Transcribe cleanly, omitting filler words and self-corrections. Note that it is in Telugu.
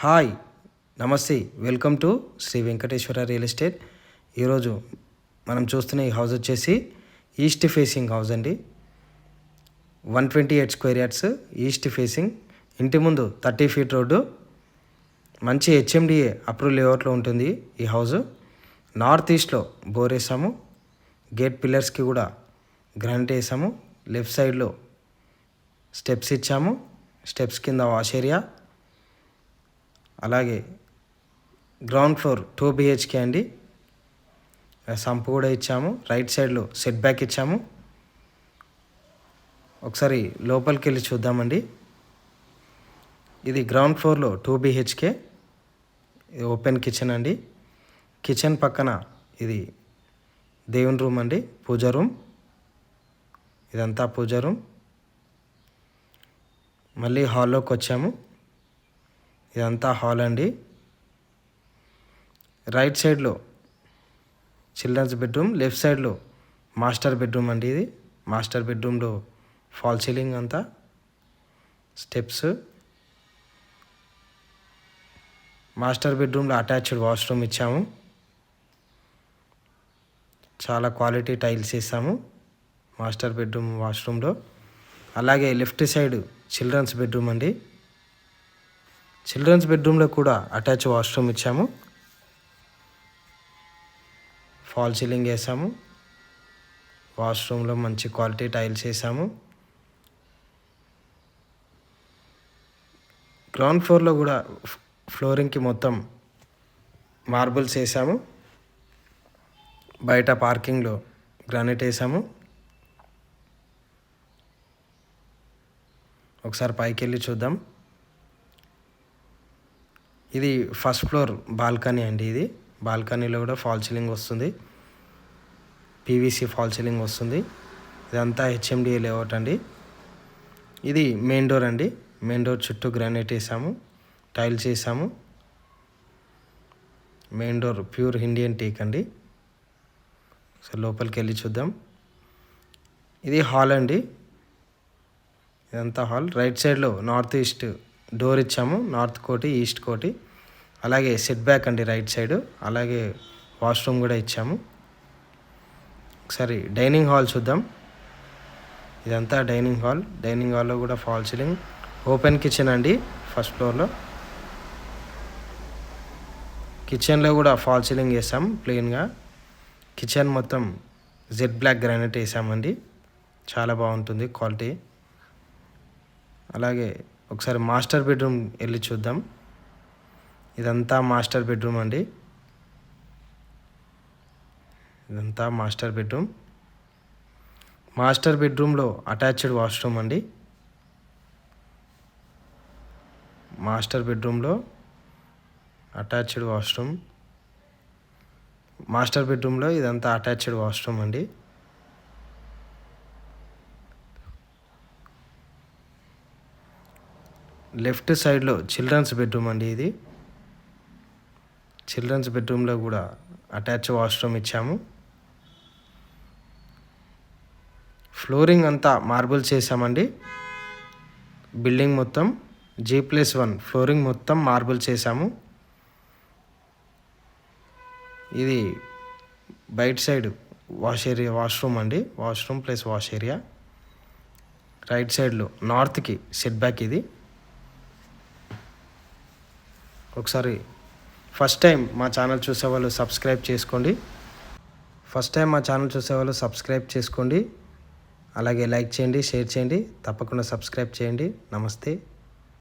హాయ్ నమస్తే, welcome to Sri Venkateswara real estate. ఈరోజు మనం చూస్తున్న ఈ హౌస్ వచ్చేసి ఈస్ట్ ఫేసింగ్ హౌస్ అండి. 128 స్క్వేర్ యార్డ్స్ ఈస్ట్ ఫేసింగ్. ఇంటి ముందు 30 ఫీట్ రోడ్డు, మంచి హెచ్ఎండిఏ అప్రూవ్ లేఅవుట్లో ఉంటుంది ఈ హౌస్. నార్త్ ఈస్ట్లో బోర్ వేసాము, గేట్ పిల్లర్స్కి కూడా గ్రానైట్ వేసాము. లెఫ్ట్ సైడ్లో స్టెప్స్ ఇచ్చాము, స్టెప్స్ కింద వాష్ ఏరియా. అలాగే గ్రౌండ్ ఫ్లోర్ 2 BHK అండి. సంప్ కూడా ఇచ్చాము. రైట్ సైడ్లో సెట్ బ్యాక్ ఇచ్చాము. ఒకసారి లోపలికి వెళ్ళి చూద్దామండి. ఇది గ్రౌండ్ ఫ్లోర్లో 2 BHK, ఇది ఓపెన్ కిచెన్ అండి. కిచెన్ పక్కన ఇది దేవుని రూమ్ అండి, పూజా రూమ్. ఇదంతా పూజా రూమ్. మళ్ళీ హాల్లోకి వచ్చాము. ఇదంతా హాల్ అండి. రైట్ సైడ్లో చిల్డ్రన్స్ బెడ్రూమ్, లెఫ్ట్ సైడ్లో మాస్టర్ బెడ్రూమ్ అండి. ఇది మాస్టర్ బెడ్రూమ్లో ఫాల్ సీలింగ్ అంతా, స్టెప్స్. మాస్టర్ బెడ్రూమ్లో అటాచ్డ్ వాష్రూమ్ ఇచ్చాము. చాలా క్వాలిటీ టైల్స్ వేసాము మాస్టర్ బెడ్రూమ్ వాష్రూమ్లో. అలాగే లెఫ్ట్ సైడ్ చిల్డ్రన్స్ బెడ్రూమ్ అండి. చిల్డ్రన్స్ బెడ్రూమ్లో కూడా అటాచ్ వాష్రూమ్ ఇచ్చాము. ఫాల్ సీలింగ్ వేసాము. వాష్రూమ్లో మంచి క్వాలిటీ టైల్స్ వేసాము. గ్రౌండ్ ఫ్లోర్లో కూడా ఫ్లోరింగ్కి మొత్తం మార్బుల్స్ వేసాము. బయట పార్కింగ్లో గ్రానైట్ వేసాము. ఒకసారి పైకి వెళ్ళి చూద్దాం. ఇది ఫస్ట్ ఫ్లోర్ బాల్కనీ అండి. ఇది బాల్కనీలో కూడా ఫాల్ సీలింగ్ వస్తుంది, PVC ఫాల్ సీలింగ్ వస్తుంది. ఇదంతా హెచ్ఎండిఏ లేఅవుట్ అండి. ఇది మెయిన్ డోర్ అండి. మెయిన్ డోర్ చుట్టూ గ్రానైట్ వేసాము, టైల్స్ వేసాము. Main door pure Indian teak అండి. సో లోపలికి వెళ్ళి చూద్దాం. ఇది హాల్ అండి. ఇదంతా హాల్. రైట్ సైడ్లో నార్త్ ఈస్ట్ డోర్ ఇచ్చాము, నార్త్ కోటి ఈస్ట్ కోటి. అలాగే సెట్ బ్యాక్ అండి రైట్ సైడ్. అలాగే వాష్రూమ్ కూడా ఇచ్చాము. ఒకసారి డైనింగ్ హాల్ చూద్దాం. ఇదంతా డైనింగ్ హాల్. డైనింగ్ హాల్లో కూడా ఫాల్ సీలింగ్. ఓపెన్ కిచెన్ అండి ఫస్ట్ ఫ్లోర్లో. కిచెన్లో కూడా ఫాల్ సీలింగ్ వేసాం ప్లెయిన్గా. కిచెన్ మొత్తం జెడ్ బ్లాక్ గ్రానైట్ వేసామండి. చాలా బాగుంటుంది క్వాలిటీ. అలాగే ఒకసారి మాస్టర్ బెడ్రూమ్ వెళ్ళి చూద్దాం. ఇదంతా మాస్టర్ బెడ్రూమ్ అండి. ఇదంతా మాస్టర్ బెడ్రూమ్. మాస్టర్ బెడ్రూమ్లో అటాచ్డ్ వాష్రూమ్ అండి. మాస్టర్ బెడ్రూమ్లో అటాచ్డ్ వాష్రూమ్. మాస్టర్ బెడ్రూమ్లో ఇదంతా అటాచ్డ్ వాష్రూమ్ అండి. లెఫ్ట్ సైడ్లో చిల్డ్రన్స్ బెడ్రూమ్ అండి. ఇది చిల్డ్రన్స్ బెడ్రూమ్లో కూడా అటాచ్ వాష్రూమ్ ఇచ్చాము. ఫ్లోరింగ్ అంతా మార్బుల్స్ చేసామండి. బిల్డింగ్ మొత్తం G+1 ఫ్లోరింగ్ మొత్తం మార్బుల్స్ చేసాము. ఇది బయట సైడ్ వాష్ ఏరియా, వాష్రూమ్ అండి. Washroom plus wash area. Right సైడ్లో నార్త్కి సెట్ బ్యాక్. ఇది ఒకసారి ఫస్ట్ టైం మా ఛానల్ చూసేవాళ్ళు సబ్స్క్రైబ్ చేసుకోండి. అలాగే లైక్ చేయండి, షేర్ చేయండి. తప్పకుండా సబ్స్క్రైబ్ చేయండి. నమస్తే.